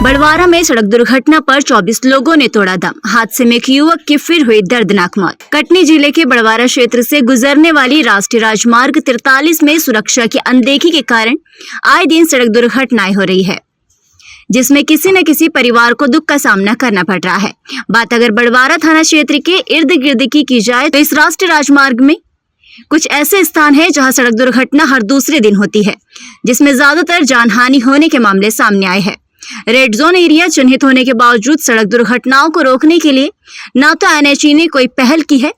बड़वारा में सड़क दुर्घटना पर 24 लोगों ने तोड़ा दम। हादसे में एक युवक की फिर हुई दर्दनाक मौत। कटनी जिले के बड़वारा क्षेत्र से गुजरने वाली राष्ट्रीय राजमार्ग 43 में सुरक्षा की अनदेखी के कारण आए दिन सड़क दुर्घटनाएं हो रही है, जिसमें किसी न किसी परिवार को दुख का सामना करना पड़ रहा है। बात अगर बड़वारा थाना क्षेत्र के इर्द गिर्द की जाए तो इस राष्ट्रीय राजमार्ग में कुछ ऐसे स्थान हैं जहां सड़क दुर्घटना हर दूसरे दिन होती है, जिसमें ज्यादातर जानहानि होने के मामले सामने आए हैं। रेड जोन एरिया चिन्हित होने के बावजूद सड़क दुर्घटनाओं को रोकने के लिए न तो एनएचए ने कोई पहल की है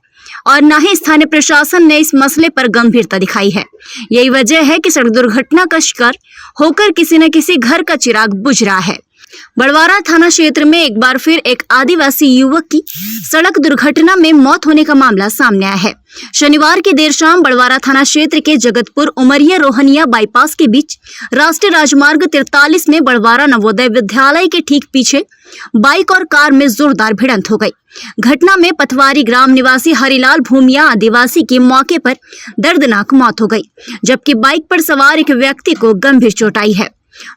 और न ही स्थानीय प्रशासन ने इस मसले पर गंभीरता दिखाई है। यही वजह है कि सड़क दुर्घटना का शिकार होकर किसी न किसी घर का चिराग बुझ रहा है। बड़वारा थाना क्षेत्र में एक बार फिर एक आदिवासी युवक की सड़क दुर्घटना में मौत होने का मामला सामने आया है। शनिवार की देर शाम बड़वारा थाना क्षेत्र के जगतपुर उमरिया रोहनिया बाईपास के बीच राष्ट्रीय राजमार्ग 43 में बड़वारा नवोदय विद्यालय के ठीक पीछे बाइक और कार में जोरदार भिड़ंत हो गई। घटना में पथवारी ग्राम निवासी हरिलाल भूमिया आदिवासी की मौके पर दर्दनाक मौत हो गई, जबकि बाइक पर सवार एक व्यक्ति को गंभीर चोट आई है।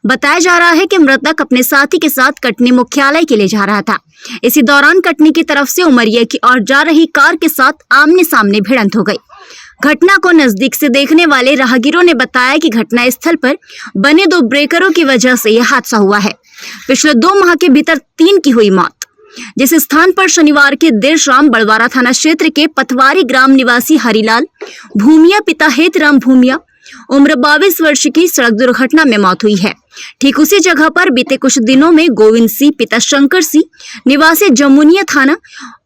बताया जा रहा है कि मृतक अपने साथी के साथ कटनी मुख्यालय के लिए जा रहा था। इसी दौरान कटनी की तरफ से उमरिया की ओर जा रही कार के साथ आमने सामने भिड़ंत हो गई। घटना को नजदीक से देखने वाले राहगीरों ने बताया कि घटना स्थल पर बने 2 ब्रेकरों की वजह से यह हादसा हुआ है। पिछले 2 माह के भीतर 3 की हुई मौत। जिस स्थान पर शनिवार की देर शाम बड़वारा थाना क्षेत्र के पथवारी ग्राम निवासी हरिलाल भूमिया पिता हेतराम भूमिया उम्र 22 वर्ष की सड़क दुर्घटना में मौत हुई है, ठीक उसी जगह पर बीते कुछ दिनों में गोविंद सिंह पिता शंकर सिंह निवासी जमुनिया थाना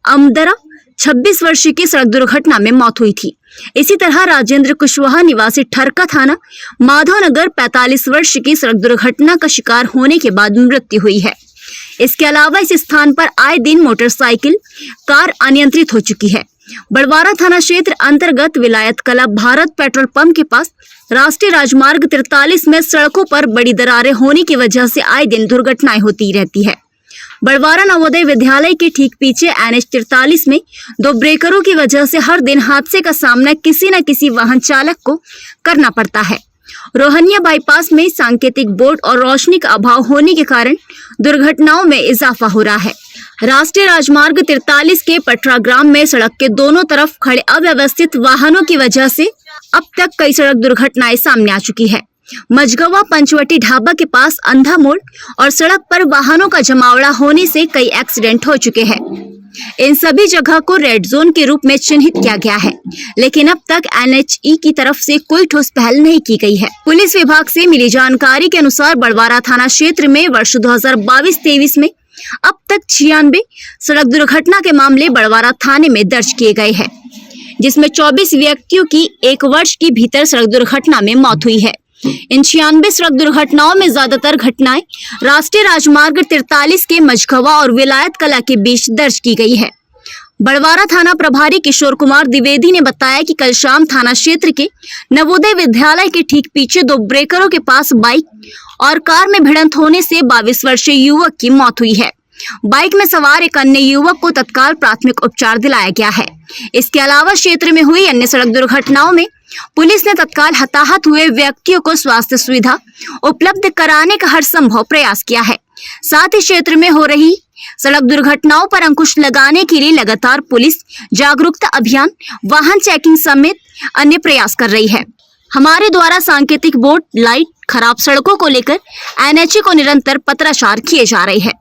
अमदरा 26 वर्ष की सड़क दुर्घटना में मौत हुई थी। इसी तरह राजेंद्र कुशवाहा निवासी ठरका थाना माधवनगर 45 वर्ष की सड़क दुर्घटना का शिकार होने के बाद मृत्यु हुई है। इसके अलावा इस स्थान पर आए दिन मोटरसाइकिल कार अनियंत्रित हो चुकी है। बड़वारा थाना क्षेत्र अंतर्गत विलायत कला भारत पेट्रोल पंप के पास राष्ट्रीय राजमार्ग 43 में सड़कों पर बड़ी दरारें होने की वजह से आए दिन दुर्घटनाएं होती रहती है। बड़वारा नवोदय विद्यालय के ठीक पीछे NH 43 में 2 ब्रेकरों की वजह से हर दिन हादसे का सामना किसी न किसी वाहन चालक को करना पड़ता है। रोहनिया बाईपास में सांकेतिक बोर्ड और रोशनी का अभाव होने के कारण दुर्घटनाओं में इजाफा हो रहा है। राष्ट्रीय राजमार्ग 43 के पटरा ग्राम में सड़क के दोनों तरफ खड़े अव्यवस्थित वाहनों की वजह से अब तक कई सड़क दुर्घटनाएं सामने आ चुकी है। मझगवा पंचवटी ढाबा के पास अंधा मोड़ और सड़क पर वाहनों का जमावड़ा होने से कई एक्सीडेंट हो चुके हैं। इन सभी जगह को रेड जोन के रूप में चिन्हित किया गया है, लेकिन अब तक NHE की तरफ से कोई ठोस पहल नहीं की गई है। पुलिस विभाग से मिली जानकारी के अनुसार बड़वारा थाना क्षेत्र में वर्ष 2022-23 में अब तक 96 सड़क दुर्घटना के मामले बड़वारा थाने में दर्ज किए गए हैं, जिसमें 24 व्यक्तियों की 1 वर्ष के भीतर सड़क दुर्घटना में मौत हुई है। इन 96 सड़क दुर्घटनाओं में ज्यादातर घटनाएं राष्ट्रीय राजमार्ग 43 के मझगवा और विलायत कला के बीच दर्ज की गई है। बड़वारा थाना प्रभारी किशोर कुमार द्विवेदी ने बताया कि कल शाम थाना क्षेत्र के नवोदय विद्यालय के ठीक पीछे 2 ब्रेकरों के पास बाइक और कार में भिड़ंत होने से 22 वर्षीय युवक की मौत हुई है। बाइक में सवार एक अन्य युवक को तत्काल प्राथमिक उपचार दिलाया गया है। इसके अलावा क्षेत्र में हुई अन्य सड़क दुर्घटनाओं में पुलिस ने तत्काल हताहत हुए व्यक्तियों को स्वास्थ्य सुविधा उपलब्ध कराने का हर संभव प्रयास किया है। साथ ही क्षेत्र में हो रही सड़क दुर्घटनाओं पर अंकुश लगाने के लिए लगातार पुलिस जागरूकता अभियान, वाहन चेकिंग समेत अन्य प्रयास कर रही है। हमारे द्वारा सांकेतिक बोर्ड, लाइट, खराब सड़कों को लेकर NHA को निरंतर पत्राचार किए जा रहे हैं।